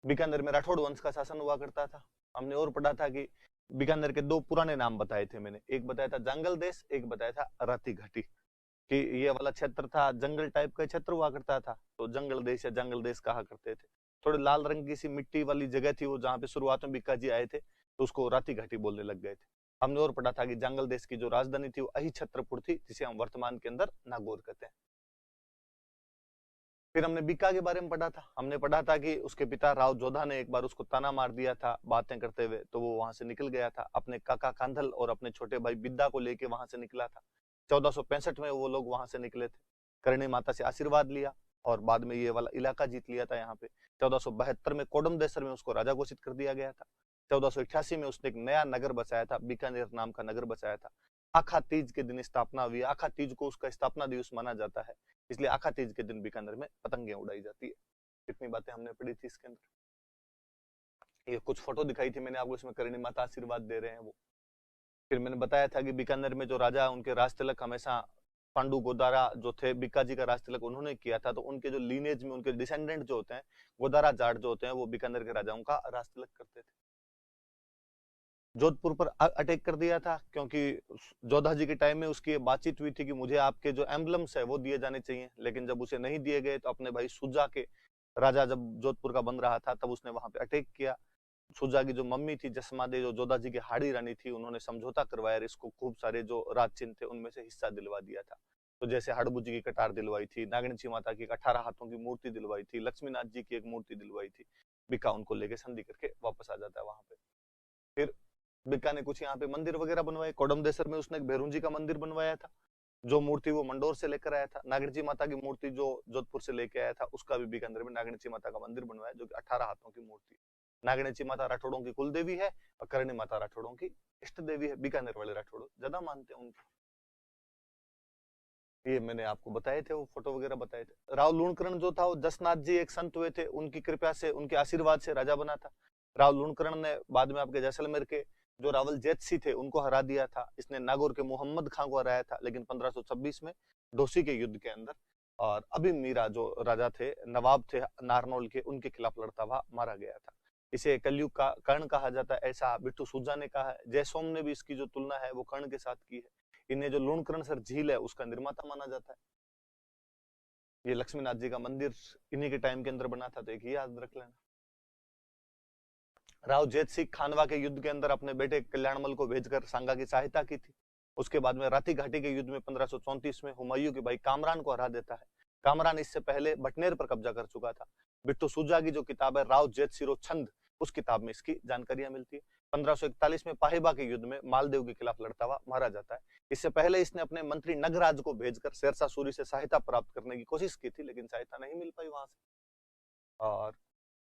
बीकानेर में राठौड़ वंश का शासन हुआ करता था। हमने और पढ़ा था कि बीकानेर के दो पुराने नाम बताए थे मैंने, एक बताया था जंगल देश, एक बताया था राती घाटी, कि ये वाला क्षेत्र था जंगल टाइप का क्षेत्र हुआ करता था, तो जंगल देश या जंगल देश कहा करते थे। थोड़े लाल रंग की सी मिट्टी वाली जगह थी वो, जहाँ पे शुरुआत में बीका जी आए थे, तो उसको राती घाटी बोलने लग गए थे। हमने और पढ़ा था कि जंगल देश की जो राजधानी थी वो अही छत्रपुर थी, जिसे हम वर्तमान के अंदर नागौर कहते हैं। फिर हमने बीका के बारे में पढ़ा था। हमने पढ़ा था कि उसके पिता राव जोधा ने एक बार उसको ताना मार दिया था बातें करते हुए, तो वो वहां से निकल गया था, अपने काका कांधल और अपने छोटे भाई बिद्दा को लेके वहां से निकला था। 1465 में वो लोग वहां से निकले थे, करणी माता से आशीर्वाद लिया और बाद में ये वाला इलाका जीत लिया था यहाँ पे। 1472 में कोडम देसर में उसको राजा घोषित कर दिया गया था। 1488 में उसने एक नया नगर बसाया था, बीकानेर नाम का नगर बसाया था। आखा तीज के दिन स्थापना हुई। आखा तीज को उसका स्थापना दिवस माना जाता है, इसलिए आखा तीज के दिन बीकानेर में पतंगे उड़ाई जाती है। कितनी बातें हमने पढ़ी थी इसके अंदर। ये कुछ फोटो दिखाई थी मैंने आपको, इसमें करणी माता आशीर्वाद दे रहे हैं वो। फिर मैंने बताया था कि बीकानेर में जो राजा उनके राज तिलक हमेशा पांडु गोदारा जो थे, बीका जी का राज तिलक उन्होंने किया था, तो उनके जो लीनेज में उनके डिसेंडेंट जो होते हैं, गोदारा जाट जो होते हैं, वो बीकानेर के राजाओं का राज तिलक करते थे। जोधपुर पर अटैक कर दिया था, क्योंकि जोधा जी के टाइम में उसकी बातचीत हुई थी कि मुझे आपके जो एम्बलम्स है वो दिए जाने चाहिए, लेकिन जब उसे नहीं दिए गए तो अपने भाई सुजा के राजा जब जोधपुर का बन रहा था तब उसने वहां पे अटैक किया। सुजा की जो मम्मी थी जसमादे, जो जोधा जी की हाड़ी रानी थी, उन्होंने समझौता करवाया, इसको खूब सारे जो राज चिन्ह थे उनमें से हिस्सा दिलवा दिया था। तो जैसे हड़बू जी की कटार दिलवाई थी, नागणची माता की 18 हाथों की मूर्ति दिलवाई थी, लक्ष्मीनाथ जी की एक मूर्ति दिलवाई थी, बिका उनको लेके संधि करके वापस आ जाता है वहां पे। फिर बिका ने कुछ यहाँ पे मंदिर वगैरह बनवाए। कोडमदेसर में उसने एक भैरून जी का मंदिर बनवाया था, जो मूर्ति वो मंडोर से लेकर आया था। नागणची माता की मूर्ति जो जोधपुर से लेके आया था, उसका भी बीकानेर में नागणची माता का मंदिर बनवाया, जो कि 18 हाथों की मूर्ति है। नागणची माता राठौड़ों की कुल देवी है और करणी माता राठौड़ों की इष्ट देवी है। बीकानेर वाले राठौड़ ज्यादा मानते हैं उनको। ये मैंने आपको बताए थे, वो फोटो वगैरह बताए थे। राव लूणकरण जो था, वो जसनाथ जी एक संत हुए थे, उनकी कृपा से, उनके आशीर्वाद से राजा बना था। राव लूणकरण ने बाद में आपके जैसलमेर के जो रावल जैतसी थे उनको हरा दिया था। इसने नागौर के मोहम्मद खां को हराया था, लेकिन 1526 में डोसी के युद्ध के अंदर, और अभी मीरा जो राजा थे, नवाब थे नारनौल के, उनके खिलाफ लड़ता हुआ मारा गया था। इसे कलयुग का कर्ण कहा जाता है, ऐसा बिट्टू सूजा ने कहा है। जयसोम ने भी इसकी जो तुलना है वो कर्ण के साथ की है। इन्हें जो लूणकरण सर झील है उसका निर्माता माना जाता है। ये लक्ष्मीनाथ जी का मंदिर इन्हीं के टाइम के अंदर बना था, तो एक ही याद रख लेना। राव जेत सिंह खानवा के युद्ध के अंदर अपने बेटे कल्याणमल को भेजकर सांगा की सहायता की थी। उसके बाद में राती घाटी के युद्ध में 1534 में हुमायूं के भाई कामरान को हरा देता है। कामरान इससे पहले बटनेर पर कब्जा कर चुका था। बिट्टू सूजा की जो किताब है राव जेत सिरो छंद, उस किताब में इसकी जानकारियां मिलती है। 1541 में पाहिबा के युद्ध में मालदेव के खिलाफ लड़ता हुआ मारा जाता है। इससे पहले इसने अपने मंत्री नगराज को भेजकर शेरशाह सूरी से सहायता प्राप्त करने की कोशिश की थी, लेकिन सहायता नहीं मिल पाई वहां से। और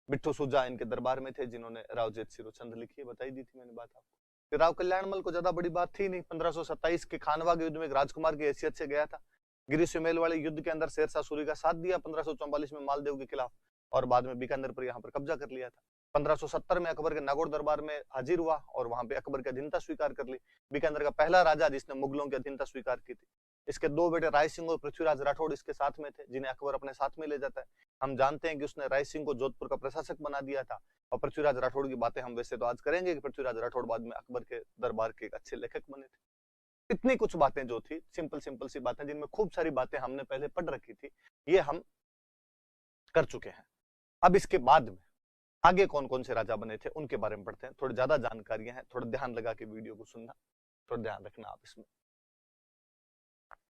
बिट्टू सुजा इनके दरबार में थे, जिन्होंने राव जेत सिरो छंद लिखी है, बताई दी थी मैंने बात आपको। फिर राव कल्याणमल को ज्यादा बड़ी बात थी नहीं। 1527 के खानवा के युद्ध में एक राजकुमार की हैसियत से गया था। गिरी सुमेल वाले युद्ध के अंदर शेरशाह सूरी का साथ दिया 1544 में मालदेव के खिलाफ, और बाद में बीकानेर पर यहाँ पर कब्जा कर लिया था। 1570 में अकबर के नागौर दरबार में हाजिर हुआ और वहां पे अकबर की अधीनता स्वीकार कर ली। बीकानेर का पहला राजा जिसने मुगलों की अधीनता स्वीकार की थी। इसके दो बेटे राय सिंह और पृथ्वीराज राठौड़ इसके साथ में थे, जिन्हें अकबर अपने साथ में ले जाता है। हम जानते हैं कि उसने राय सिंह को जोधपुर का प्रशासक बना दिया था। और पृथ्वीराज राठौड़ की बातें हम वैसे तो आज करेंगे कि पृथ्वीराज राठौड़ बाद में अकबर के दरबार के एक अच्छे लेखक बने थे। इतनी कुछ बातें जो थी, सिंपल सिंपल सी बातें, जिनमें खूब सारी बातें हमने पहले पढ़ रखी थी, ये हम कर चुके हैं। अब इसके बाद में आगे कौन कौन से राजा बने थे उनके बारे में पढ़ते हैं। थोड़ी ज्यादा जानकारियां हैं, थोड़ा ध्यान लगा के वीडियो को सुनना, थोड़ा ध्यान रखना आप इसमें।